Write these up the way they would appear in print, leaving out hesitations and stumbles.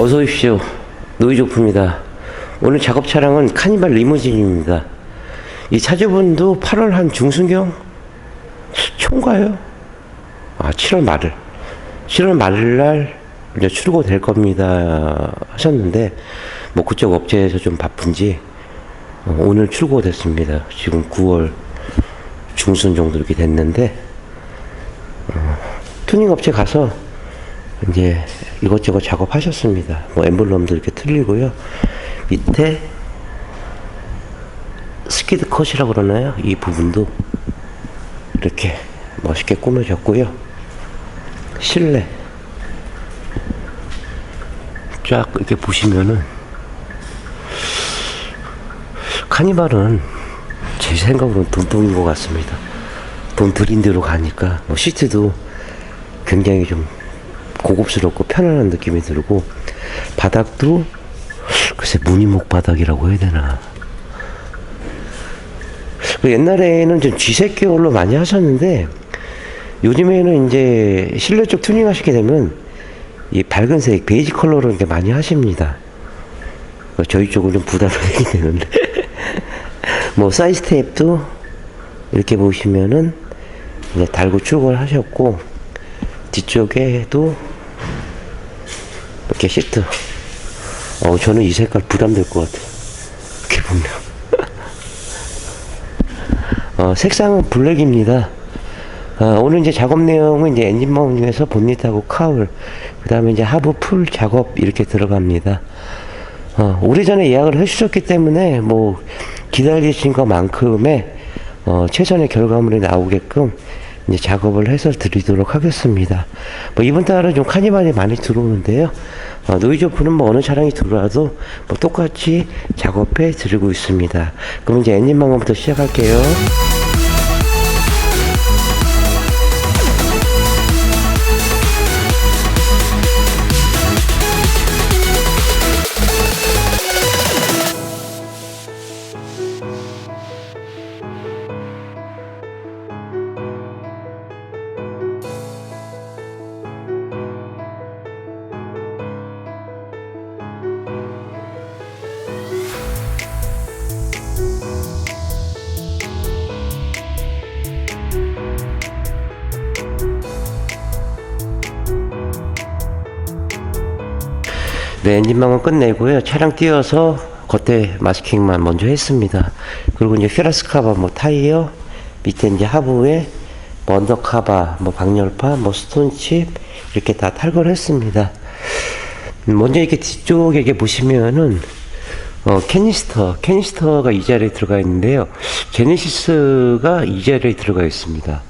어서 오십시오. 노이조프입니다. 오늘 작업 차량은 카니발 리무진입니다. 이 차주분도 8월 한 중순경 초인가요? 7월 말날 이제 출고될 겁니다 하셨는데, 뭐 그쪽 업체에서 좀 바쁜지 오늘 출고됐습니다. 지금 9월 중순 정도 이렇게 됐는데, 튜닝 업체 가서 이제 이것저것 작업하셨습니다. 뭐 엠블럼도 이렇게 틀리고요. 밑에 스키드 컷이라고 그러나요? 이 부분도 이렇게 멋있게 꾸며졌고요. 실내 쫙 이렇게 보시면은, 카니발은 제 생각으로는 돈돈인 것 같습니다. 돈 들인 대로 가니까 뭐 시트도 굉장히 좀 고급스럽고 편안한 느낌이 들고, 바닥도 글쎄 무늬목 바닥이라고 해야 되나. 옛날에는 좀 G색 계열로 많이 하셨는데, 요즘에는 이제 실내 쪽 튜닝 하시게 되면 이 밝은색 베이지 컬러로 이렇게 많이 하십니다. 저희 쪽은 좀 부담이 되게 되는데 뭐 사이드 스텝도 이렇게 보시면은 이제 달고 출고를 하셨고, 뒤쪽에도 이렇게 시트, 저는 이 색깔 부담될 것 같아요. 이렇게 보면 색상은 블랙입니다. 오늘 이제 작업 내용은 이제 엔진 마운트 중에서 본닛하고 카울, 그 다음에 이제 하부 풀 작업 이렇게 들어갑니다. 오래전에 예약을 해주셨기 때문에 뭐 기다리신 것만큼의 최선의 결과물이 나오게끔 이제 작업을 해서 드리도록 하겠습니다. 뭐 이번 달은 좀 카니발이 많이 들어오는데요. 노이조프는 뭐 어느 차량이 들어와도 뭐 똑같이 작업해 드리고 있습니다. 그럼 이제 엔진 방법부터 시작할게요. 네, 엔진망은 끝내고요. 차량 띄워서 겉에 마스킹만 먼저 했습니다. 그리고 이제 휘라스 카바, 뭐 타이어, 밑에 이제 하부에 뭐 언더 카바, 뭐 방열판, 뭐 스톤칩 이렇게 다 탈거를 했습니다. 먼저 이렇게 뒤쪽에 이렇게 보시면은 캐니스터가 이 자리에 들어가 있는데요. 제네시스가 이 자리에 들어가 있습니다.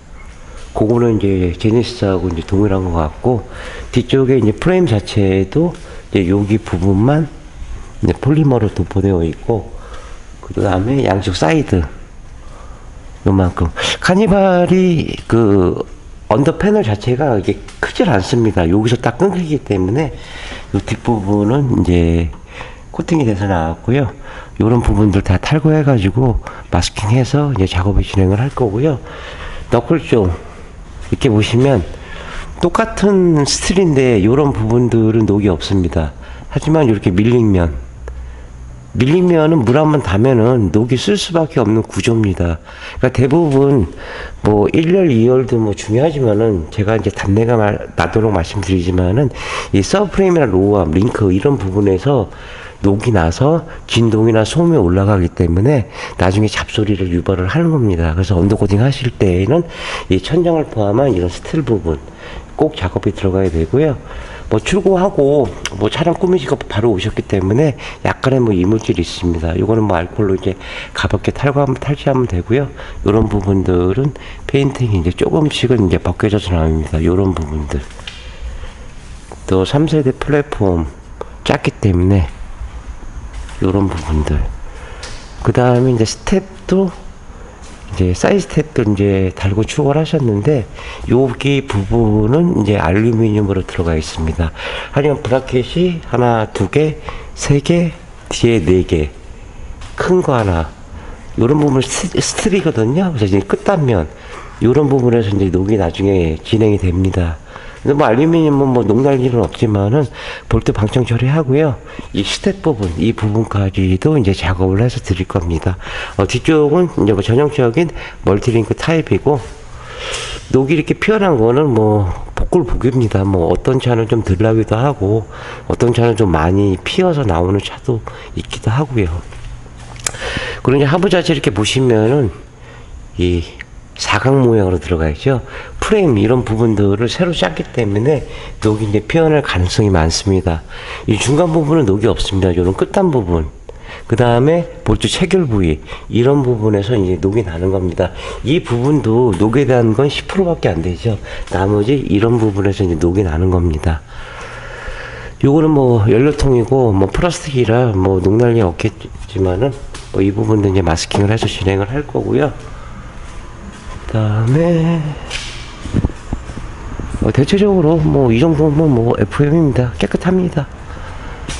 그거는 이제 제네시스하고 이제 동일한 것 같고, 뒤쪽에 이제 프레임 자체에도 이제 여기 부분만 이제 폴리머로 도포되어 있고, 그 다음에 양쪽 사이드 요만큼. 카니발이 그 언더 패널 자체가 이게 크질 않습니다. 여기서 딱 끊기기 때문에 이 뒷부분은 이제 코팅이 돼서 나왔고요. 요런 부분들 다 탈거해 가지고 마스킹해서 이제 작업을 진행을 할 거고요. 너클 쪽 이렇게 보시면 똑같은 스틸인데 요런 부분들은 녹이 없습니다. 하지만 이렇게 밀링면은 물 한번 닿으면은 녹이 쓸 수밖에 없는 구조입니다. 그러니까 대부분 뭐 1열, 2열도 뭐 중요하지만은, 제가 이제 단내가 나도록 말씀드리지만은, 이 서브프레임이나 로우암, 링크 이런 부분에서 녹이 나서 진동이나 소음이 올라가기 때문에 나중에 잡소리를 유발을 하는 겁니다. 그래서 언더코팅 하실 때에는 이 천장을 포함한 이런 스틸 부분 꼭 작업이 들어가야 되고요. 뭐 출고하고 뭐 차량 꾸미시고 바로 오셨기 때문에 약간의 뭐 이물질이 있습니다. 요거는 뭐 알콜로 이제 가볍게 탈취하면 되고요. 요런 부분들은 페인팅이 이제 조금씩은 이제 벗겨져서 나옵니다. 요런 부분들. 또 3세대 플랫폼 작기 때문에 요런 부분들. 그 다음에 이제 스텝도 이제 사이드 스텝도 이제 달고 출고를 하셨는데, 여기 부분은 이제 알루미늄으로 들어가 있습니다. 하지만 브라켓이 하나, 두 개, 세 개, 뒤에 네 개, 큰 거 하나, 요런 부분 스틸이거든요. 그래서 이제 끝단면 요런 부분에서 이제 녹이 나중에 진행이 됩니다. 근데 뭐 알루미늄은 뭐 녹날 일은 없지만은 볼트 방청 처리하고요. 이 스텝 부분, 이 부분까지도 이제 작업을 해서 드릴 겁니다. 뒤쪽은 이제 뭐 전형적인 멀티링크 타입이고, 녹이 이렇게 피어난 거는 뭐 복불복입니다. 뭐 어떤 차는 좀 덜 나기도 하고, 어떤 차는 좀 많이 피어서 나오는 차도 있기도 하고요. 그리고 이제 하부 자체 이렇게 보시면은 이 사각 모양으로 들어가 있죠. 프레임 이런 부분들을 새로 짰기 때문에 녹이 이제 피어날 가능성이 많습니다. 이 중간 부분은 녹이 없습니다. 이런 끝단 부분, 그 다음에 볼트 체결 부위, 이런 부분에서 이제 녹이 나는 겁니다. 이 부분도 녹에 대한 건 10%밖에 안 되죠. 나머지 이런 부분에서 이제 녹이 나는 겁니다. 요거는 뭐 연료통이고 뭐 플라스틱이라 뭐 녹날이 없겠지만은 뭐 이 부분도 이제 마스킹을 해서 진행을 할 거고요. 그 다음에 대체적으로 뭐 이 정도면 뭐 FM입니다. 깨끗합니다.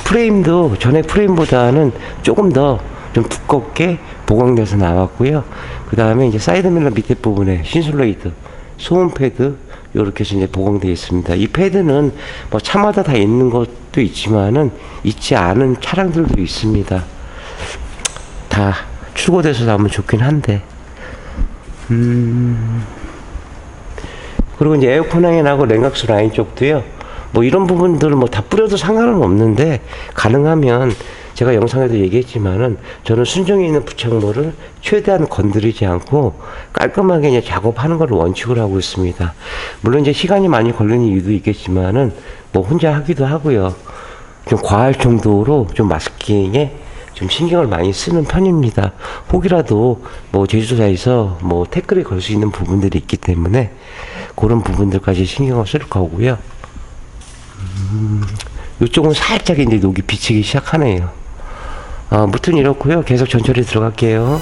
프레임도 전에 프레임보다는 조금 더 좀 두껍게 보강돼서 나왔고요. 그 다음에 이제 사이드밀러 밑에 부분에 신슐레이트, 소음 패드 요렇게 해서 이제 보강되어 있습니다. 이 패드는 뭐 차마다 다 있는 것도 있지만은 있지 않은 차량들도 있습니다. 다 출고돼서 나오면 좋긴 한데. 그리고 이제 에어컨 라인하고 랭각스 라인 쪽도요. 뭐 이런 부분들 뭐 다 뿌려도 상관은 없는데, 가능하면 제가 영상에도 얘기했지만은 저는 순정에 있는 부착물을 최대한 건드리지 않고 깔끔하게 이제 작업하는 걸 원칙으로 하고 있습니다. 물론 이제 시간이 많이 걸리는 이유도 있겠지만은 뭐 혼자 하기도 하고요. 좀 과할 정도로 좀 마스킹에 좀 신경을 많이 쓰는 편입니다. 혹이라도 뭐 제조사에서 뭐 태클이 걸 수 있는 부분들이 있기 때문에 그런 부분들까지 신경을 쓸 거고요. 이쪽은 살짝 이제 녹이 비치기 시작하네요. 무튼 이렇고요. 계속 전처리 들어갈게요.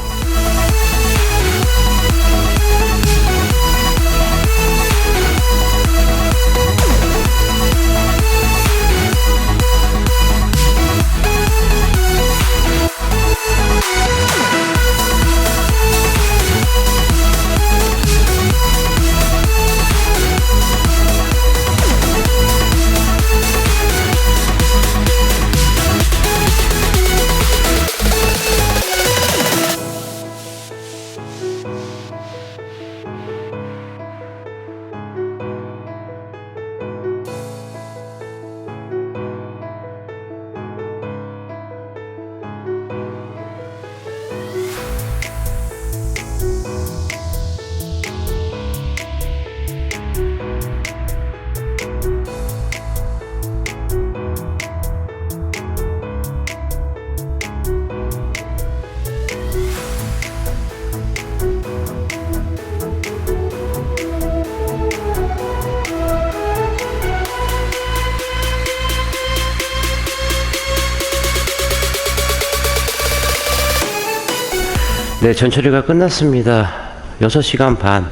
네, 전처리가 끝났습니다. 6시간 반.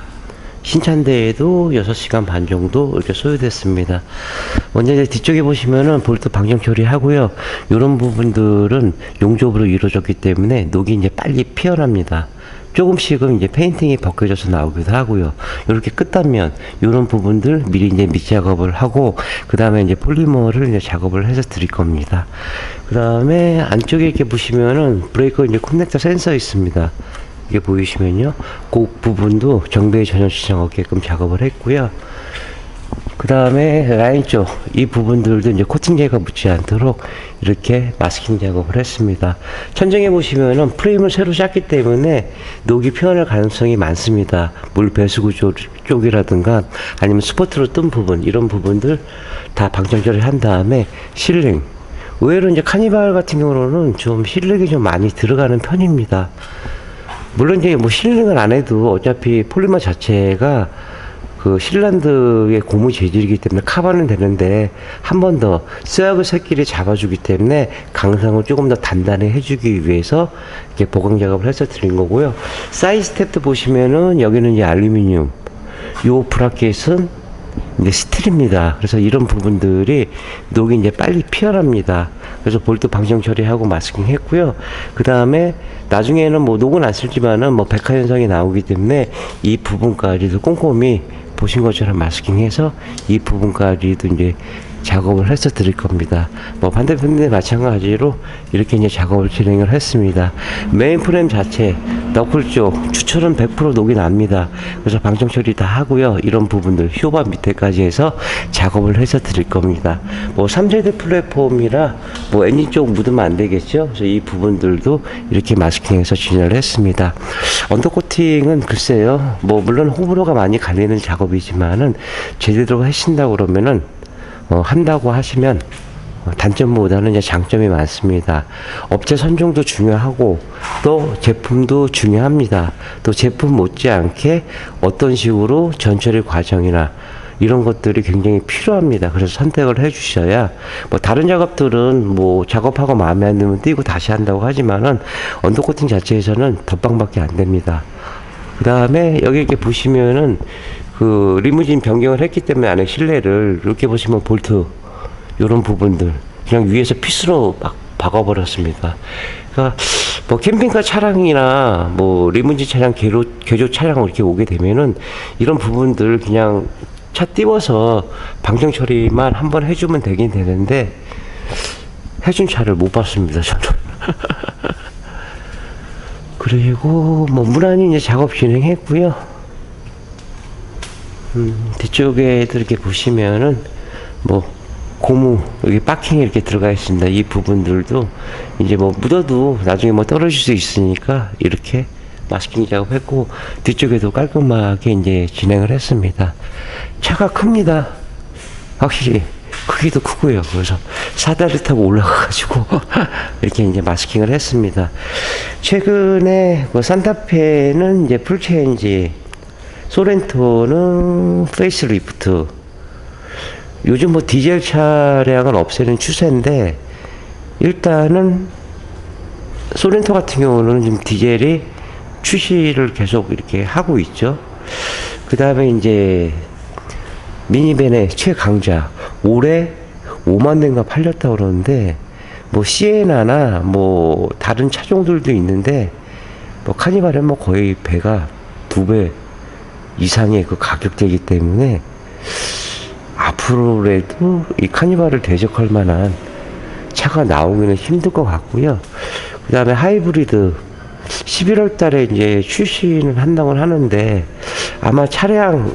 신차인데에도 6시간 반 정도 이렇게 소요됐습니다. 먼저 이제 뒤쪽에 보시면은 볼트 방정 처리하고요. 이런 부분들은 용접으로 이루어졌기 때문에 녹이 이제 빨리 피어납니다. 조금씩은 이제 페인팅이 벗겨져서 나오기도 하고요. 이렇게 끝단면 이런 부분들 미리 이제 밑 작업을 하고, 그 다음에 이제 폴리머를 이제 작업을 해서 드릴 겁니다. 그 다음에 안쪽에 이렇게 보시면은 브레이커 이제 커넥터 센서 있습니다. 이게 보이시면요, 그 부분도 정비에 전혀 지장 없게끔 작업을 했고요. 그 다음에 라인 쪽 이 부분들도 이제 코팅제가 묻지 않도록 이렇게 마스킹 작업을 했습니다. 천정에 보시면은 프레임을 새로 짰기 때문에 녹이 피어날 가능성이 많습니다. 물 배수구 쪽이라든가 아니면 스포트로 뜬 부분, 이런 부분들 다 방정 처리를 한 다음에 실링, 의외로 이제 카니발 같은 경우는 좀 실링이 좀 많이 들어가는 편입니다. 물론 이제 뭐 실링을 안 해도 어차피 폴리머 자체가 그 신란드의 고무 재질이기 때문에 커버는 되는데, 한 번 더 스와그 새끼를 잡아주기 때문에 강상을 조금 더 단단히 해주기 위해서 이렇게 보강 작업을 해서 드린 거고요. 사이드 스텝도 보시면은 여기는 이제 알루미늄, 요 브라켓은 이제 스틸입니다. 그래서 이런 부분들이 녹이 이제 빨리 피어납니다. 그래서 볼트 방정 처리하고 마스킹 했고요. 그 다음에 나중에는 뭐 녹은 안 쓸지만은 뭐 백화 현상이 나오기 때문에 이 부분까지도 꼼꼼히 보신 것처럼 마스킹해서 이 부분까지도 이제 작업을 해서 드릴 겁니다. 뭐 반대편도 마찬가지로 이렇게 이제 작업을 진행을 했습니다. 메인 프레임 자체 너클 쪽 추출은 100% 녹이 납니다. 그래서 방정 처리 다 하고요. 이런 부분들 휴바 밑에까지 해서 작업을 해서 드릴 겁니다. 뭐 3세대 플랫폼이라 뭐 엔진 쪽 묻으면 안 되겠죠. 그래서 이 부분들도 이렇게 마스킹해서 진행을 했습니다. 언더코팅은 글쎄요. 뭐 물론 호불호가 많이 갈리는 작업이지만은 제대로 하신다고 그러면은 한다고 하시면 단점보다는 이제 장점이 많습니다. 업체 선정도 중요하고 또 제품도 중요합니다. 또 제품 못지않게 어떤 식으로 전처리 과정이나 이런 것들이 굉장히 필요합니다. 그래서 선택을 해 주셔야 뭐 다른 작업들은 뭐 작업하고 마음에 안 들면 띄고 다시 한다고 하지만은 언더코팅 자체에서는 덧방밖에 안 됩니다. 그 다음에 여기 이렇게 보시면은 그 리무진 변경을 했기 때문에 안에 실내를 이렇게 보시면 볼트 이런 부분들 그냥 위에서 피스로 막 박아버렸습니다. 그러니까 뭐 캠핑카 차량이나 뭐 리무진 차량 개조 차량 이렇게 오게 되면은 이런 부분들 그냥 차 띄워서 방정 처리만 한번 해주면 되긴 되는데 해준 차를 못 봤습니다 저는. 그리고 뭐 무난히 이제 작업 진행했고요. 뒤쪽에 이렇게 보시면은 뭐 고무 여기 바킹에 이렇게 들어가 있습니다. 이 부분들도 이제 뭐 묻어도 나중에 뭐 떨어질 수 있으니까 이렇게 마스킹 작업했고 뒤쪽에도 깔끔하게 이제 진행을 했습니다. 차가 큽니다. 확실히 크기도 크고요. 그래서 사다리 타고 올라가가지고 이렇게 이제 마스킹을 했습니다. 최근에 뭐 산타페는 이제 풀체인지, 소렌토는 페이스리프트. 요즘 뭐 디젤 차량을 없애는 추세인데 일단은 소렌토 같은 경우는 지금 디젤이 출시를 계속 이렇게 하고 있죠. 그 다음에 이제 미니밴의 최강자 올해 5만 대인가 팔렸다고 그러는데 뭐 시에나나 뭐 다른 차종들도 있는데 뭐 카니발은 뭐 거의 배가 2배 이상의 그 가격대이기 때문에 앞으로라도 이 카니발을 대적할 만한 차가 나오기는 힘들 것 같고요. 그 다음에 하이브리드 11월 달에 이제 출시는 한다고 하는데 아마 차량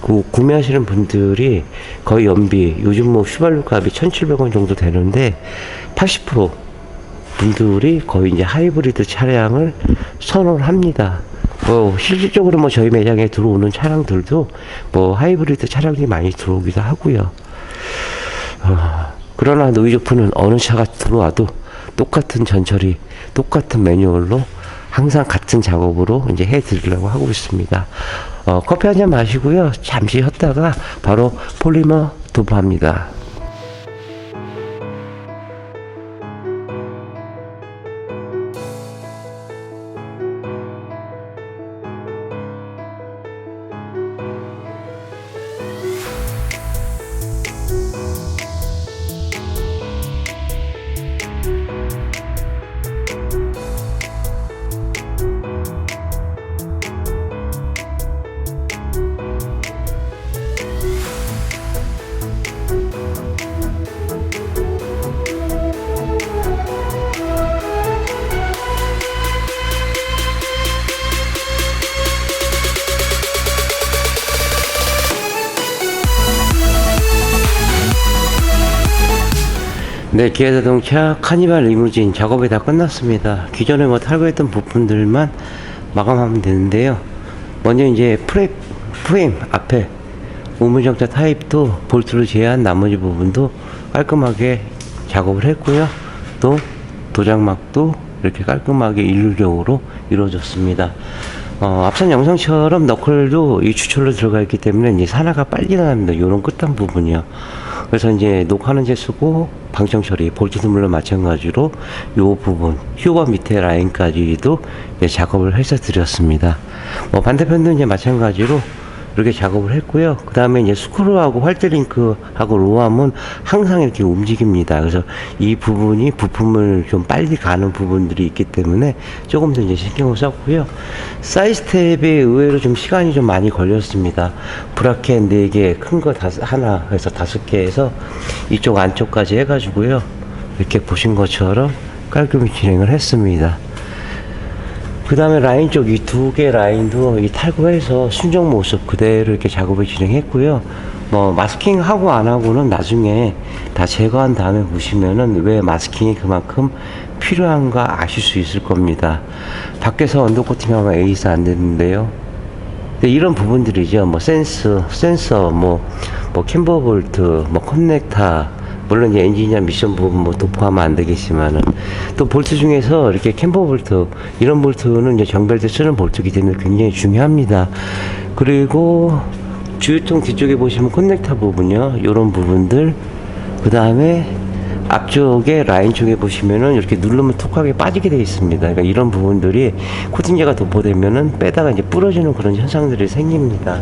그 구매하시는 분들이 거의 연비 요즘 뭐 휘발유 값이 1,700원 정도 되는데 80% 분들이 거의 이제 하이브리드 차량을 선호합니다. 뭐 실질적으로 뭐 저희 매장에 들어오는 차량들도 뭐 하이브리드 차량이 많이 들어오기도 하고요. 그러나 노이즈오프는 어느 차가 들어와도 똑같은 전처리, 똑같은 매뉴얼로 항상 같은 작업으로 이제 해드리려고 하고 있습니다. 커피 한 잔 마시고요. 잠시 쉬었다가 바로 폴리머 도포합니다. 네, 기아자동차 카니발 리무진 작업이 다 끝났습니다. 기존에 뭐 탈거했던 부품들만 마감하면 되는데요. 먼저 이제 프레임 앞에 우물정자 타입도 볼트로 제외한 나머지 부분도 깔끔하게 작업을 했고요. 또 도장막도 이렇게 깔끔하게 일률적으로 이루어졌습니다. 앞선 영상처럼 너클도 이 추출로 들어가 있기 때문에 이제 산화가 빨리 나갑니다. 요런 끝단 부분이요. 그래서 이제 녹화는제 쓰고 방청 처리, 볼트도 물론 마찬가지로 요 부분, 휴바 밑에 라인까지도 이제 작업을 해서 드렸습니다. 반대편도 이제 마찬가지로 이렇게 작업을 했고요. 그 다음에 이제 스크루하고 활대링크하고 로함은 항상 이렇게 움직입니다. 그래서 이 부분이 부품을 좀 빨리 가는 부분들이 있기 때문에 조금 더 이제 신경을 썼고요. 사이드 스텝에 의외로 좀 시간이 좀 많이 걸렸습니다. 브라켓 4개, 큰 거 하나 해서 5개에서 이쪽 안쪽까지 해가지고요. 이렇게 보신 것처럼 깔끔히 진행을 했습니다. 그 다음에 라인 쪽 이 2개 라인도 이 탈거해서 순정 모습 그대로 이렇게 작업을 진행했고요. 뭐 마스킹 하고 안 하고는 나중에 다 제거한 다음에 보시면은 왜 마스킹이 그만큼 필요한가 아실 수 있을 겁니다. 밖에서 언더코팅하면 에이스 안 되는데요. 이런 부분들이죠. 뭐 센서, 뭐 캠버 볼트, 뭐 커넥터, 물론 이제 엔지니어 미션 부분 뭐 도포하면 안 되겠지만은 또 볼트 중에서 이렇게 캠버 볼트 이런 볼트는 이제 정비할 때 쓰는 볼트이기 때문에 굉장히 중요합니다. 그리고 주유통 뒤쪽에 보시면 커넥터 부분요, 이런 부분들. 그 다음에 앞쪽에 라인 쪽에 보시면은 이렇게 누르면 톡하게 빠지게 되어 있습니다. 그러니까 이런 부분들이 코팅제가 도포되면은 빼다가 이제 부러지는 그런 현상들이 생깁니다.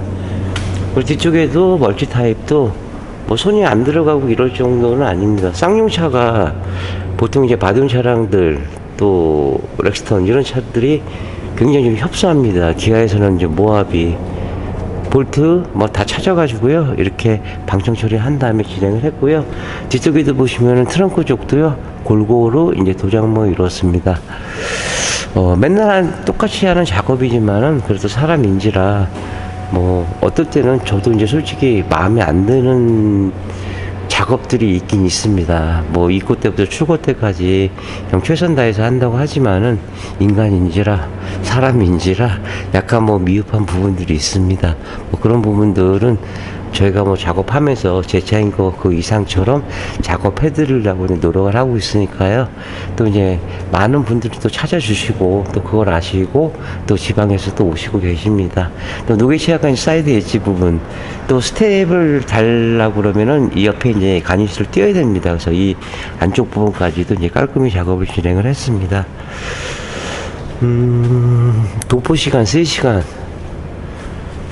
그리고 뒤쪽에도 멀티 타입도 뭐 손이 안 들어가고 이럴 정도는 아닙니다. 쌍용차가 보통 이제 받은 차량들 또 렉스턴 이런 차들이 굉장히 좀 협소합니다. 기아에서는 이제 모하비 볼트 뭐 다 찾아가지고요, 이렇게 방청 처리한 다음에 진행을 했고요. 뒤쪽에도 보시면은 트렁크 쪽도요 골고루 이제 도장모 이루었습니다. 맨날 똑같이 하는 작업이지만은 그래도 사람인지라 뭐 어떨 때는 저도 이제 솔직히 마음에 안 드는 작업들이 있긴 있습니다. 뭐 입고 때부터 출고 때까지 그냥 최선 다해서 한다고 하지만은 인간인지라 사람인지라 약간 뭐 미흡한 부분들이 있습니다. 뭐 그런 부분들은 저희가 뭐 작업하면서 제 차인 거 그 이상처럼 작업해 드리려고 노력을 하고 있으니까요. 또 이제 많은 분들이 또 찾아주시고 또 그걸 아시고 또 지방에서 또 오시고 계십니다. 또 노게시아간 사이드 엣지 부분 또 스텝을 달라고 그러면은 이 옆에 이제 가니스를 띄어야 됩니다. 그래서 이 안쪽 부분까지도 이제 깔끔히 작업을 진행을 했습니다. 도포 시간 3시간.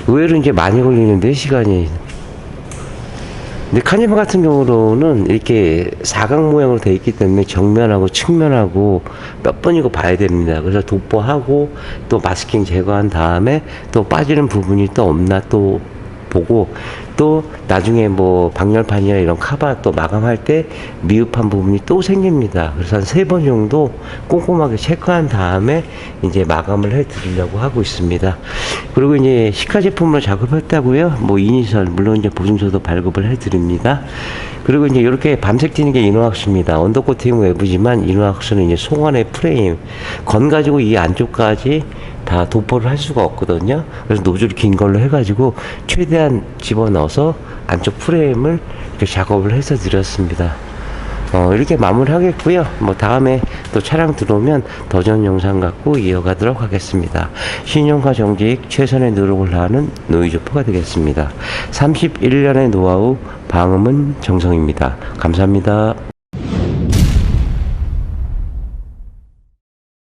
의외로 이제 많이 걸리는데 시간이. 근데 카니발 같은 경우로는 이렇게 사각 모양으로 되어 있기 때문에 정면하고 측면하고 몇 번이고 봐야 됩니다. 그래서 도포하고 또 마스킹 제거한 다음에 또 빠지는 부분이 또 없나 또 보고, 또 나중에 뭐 방열판이나 이런 카바 또 마감할 때 미흡한 부분이 또 생깁니다. 그래서 한 3번 정도 꼼꼼하게 체크한 다음에 이제 마감을 해 드리려고 하고 있습니다. 그리고 이제 시카 제품으로 작업했다고요. 뭐 이니셜 물론 이제 보증서도 발급을 해 드립니다. 그리고 이제 이렇게 밤색 튀는 게 이노왁스입니다. 언더코팅 외부지만 이노왁스는 이제 송환의 프레임 건 가지고 이 안쪽까지 다 도포를 할 수가 없거든요. 그래서 노즐이 긴 걸로 해가지고 최대한 집어넣어서 안쪽 프레임을 이렇게 작업을 해서 드렸습니다. 이렇게 마무리 하겠고요. 뭐 다음에 또 차량 들어오면 더 전 영상 갖고 이어가도록 하겠습니다. 신용과 정직 최선의 노력을 하는 노이즈포가 되겠습니다. 31년의 노하우 방음은 정성입니다. 감사합니다.